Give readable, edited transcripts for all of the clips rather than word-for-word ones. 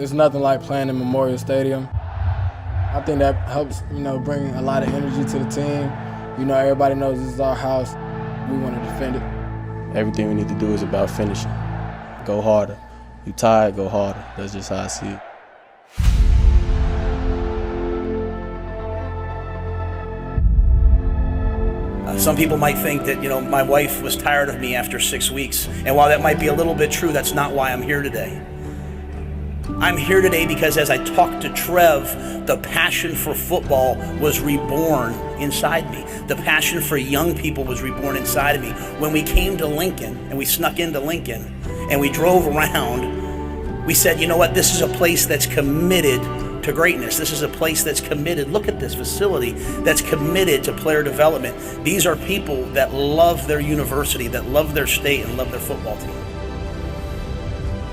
It's nothing like playing in Memorial Stadium. I think that helps, bring a lot of energy to the team. Everybody knows this is our house. We want to defend it. Everything we need to do is about finishing. Go harder. You tired, go harder. That's just how I see it. Some people might think that, my wife was tired of me after 6 weeks. And while that might be a little bit true, that's not why I'm here today. I'm here today because as I talked to Trev, the passion for football was reborn inside me. The passion for young people was reborn inside of me. When we came to Lincoln, and we snuck into Lincoln, and we drove around, we said, you know what, this is a place that's committed to greatness. This is a place that's committed. Look at this facility that's committed to player development. These are people that love their university, that love their state, and love their football team.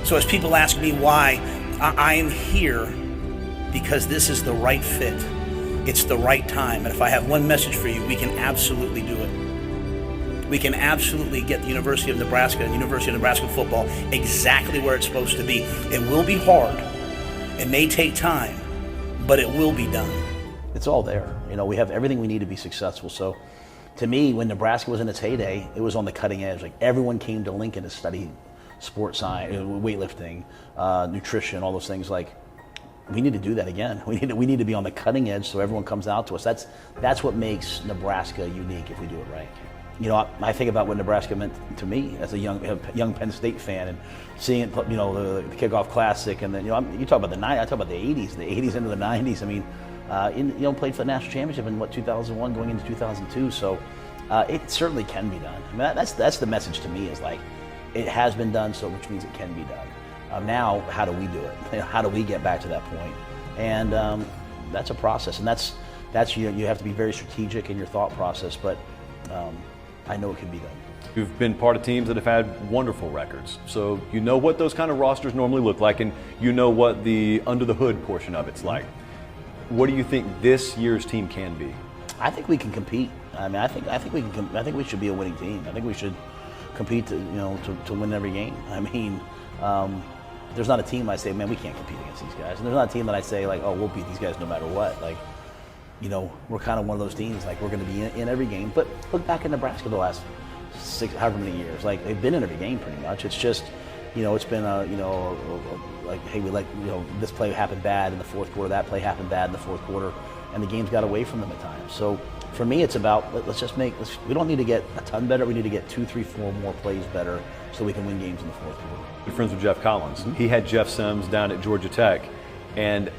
So as people ask me why, I am here because this is the right fit. It's the right time. And if I have one message for you, we can absolutely do it. We can absolutely get the University of Nebraska and University of Nebraska football exactly where it's supposed to be. It will be hard. It may take time, but it will be done. It's all there. We have everything we need to be successful. So to me, when Nebraska was in its heyday, it was on the cutting edge. Like everyone came to Lincoln to study sports science, weightlifting, nutrition, all those things. Like we need to do that again. We need to be on the cutting edge so everyone comes out to us. That's what makes Nebraska unique if we do it right. I think about what Nebraska meant to me as a young Penn State fan, and seeing it, the kickoff classic, and then you talk about the 90s, I talk about the 80s into the 90s. I mean, played for the national championship in 2001, going into 2002. So it certainly can be done. I mean, that's the message to me, is like it has been done, so which means it can be done. Now, how do we do it? How do we get back to that point? And that's a process, and that's you have to be very strategic in your thought process, but. I know it can be done. You've been part of teams that have had wonderful records, so you know what those kind of rosters normally look like, and you know what the under the hood portion of it's like. What do you think this year's team can be? I think we can compete. I mean, I think we can. I think we should be a winning team. I think we should compete to win every game. I mean, there's not a team I say, man, we can't compete against these guys, and there's not a team that I say like, oh, we'll beat these guys no matter what. Like. We're kind of one of those teams, like we're going to be in every game. But look back in Nebraska the last however many years. Like they've been in every game pretty much. It's just, it's been like, hey, this play happened bad in the fourth quarter, that play happened bad in the fourth quarter, and the games got away from them at times. So for me, it's about we don't need to get a ton better. We need to get 2, 3, 4 more plays better so we can win games in the fourth quarter. You're friends with Jeff Collins. Mm-hmm. He had Jeff Sims down at Georgia Tech, and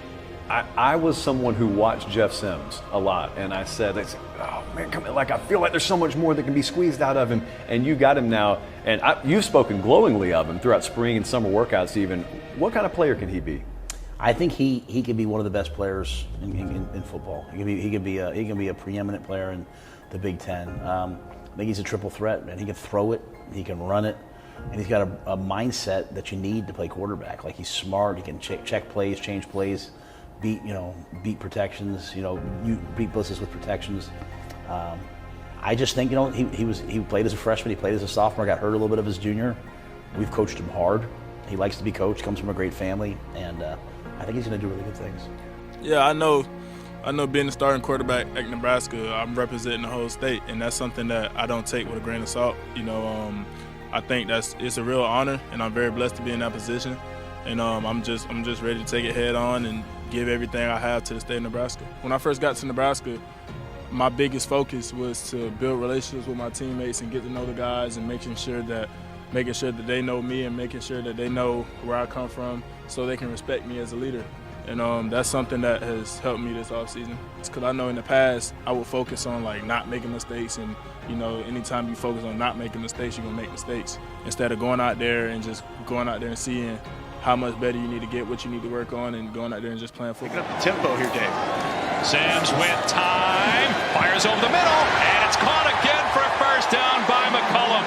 I was someone who watched Jeff Sims a lot, and I said, oh man, come on, I feel like there's so much more that can be squeezed out of him, and you got him now, and you've spoken glowingly of him throughout spring and summer workouts even. What kind of player can he be? I think he could be one of the best players in football. He can be a preeminent player in the Big Ten. I think he's a triple threat, man. He can throw it, he can run it, and he's got a mindset that you need to play quarterback. Like he's smart, he can check plays, change plays. Beat protections, you beat blitzes with protections. I just think, he played as a freshman, he played as a sophomore, got hurt a little bit of his junior. We've coached him hard. He likes to be coached, comes from a great family, and I think he's going to do really good things. Yeah, I know being a starting quarterback at Nebraska, I'm representing the whole state, and that's something that I don't take with a grain of salt. I think it's a real honor, and I'm very blessed to be in that position. And I'm just ready to take it head on and give everything I have to the state of Nebraska. When I first got to Nebraska, my biggest focus was to build relationships with my teammates and get to know the guys, and making sure that they know me, and making sure that they know where I come from so they can respect me as a leader. And that's something that has helped me this offseason. It's because I know in the past I would focus on not making mistakes, and anytime you focus on not making mistakes, you're gonna make mistakes. Instead of going out there and seeing how much better you need to get, what you need to work on, and going out there and just playing football. Picking up the tempo here, Dave. Sims with time, fires over the middle, and it's caught again for a first down by McCollum.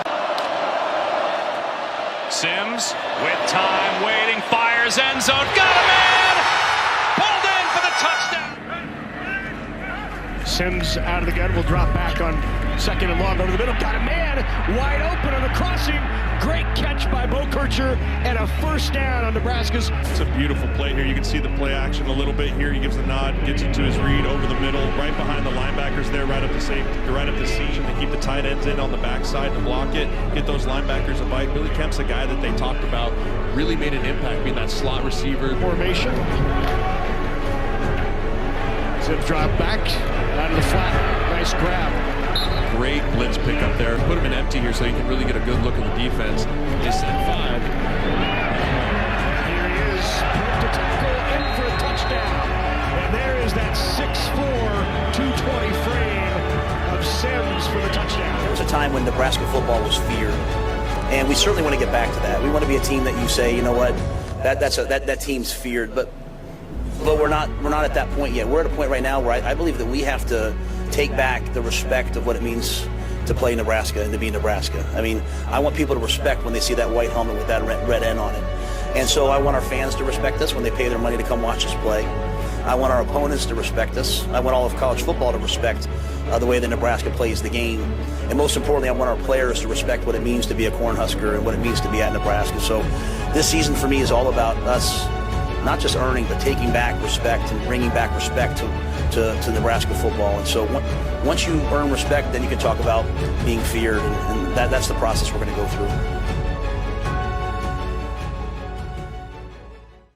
Sims with time, waiting, fires, end zone, got a man! Pulled in for the touchdown! Sims out of the gun, will drop back on Second and long over the middle. Got a man wide open on the crossing. Great catch by Bo Kircher and a first down on Nebraska's. It's a beautiful play here. You can see the play action a little bit here. He gives the nod, gets it to his read over the middle, right behind the linebackers there, right up the seam to keep the tight ends in on the backside to block it, get those linebackers a bite. Billy Kemp's a guy that they talked about, really made an impact being that slot receiver. Formation. Zip drop back out of the flat. Nice grab. Great blitz pickup there. Put him in empty here so you can really get a good look at the defense. They send 5. Here he is, put to tackle, in for a touchdown. And there is that 6'4", 220 frame of Sims for the touchdown. There was a time when Nebraska football was feared, and we certainly want to get back to that. We want to be a team that you say, you know what, that team's feared, but we're not at that point yet. We're at a point right now where I believe that we have to take back the respect of what it means to play Nebraska and to be Nebraska. I mean, I want people to respect when they see that white helmet with that red N on it. And so I want our fans to respect us when they pay their money to come watch us play. I want our opponents to respect us. I want all of college football to respect the way that Nebraska plays the game. And most importantly, I want our players to respect what it means to be a Cornhusker and what it means to be at Nebraska. So this season for me is all about us not just earning, but taking back respect and bringing back respect to Nebraska football. And so once you earn respect, then you can talk about being feared, and that's the process we're going to go through.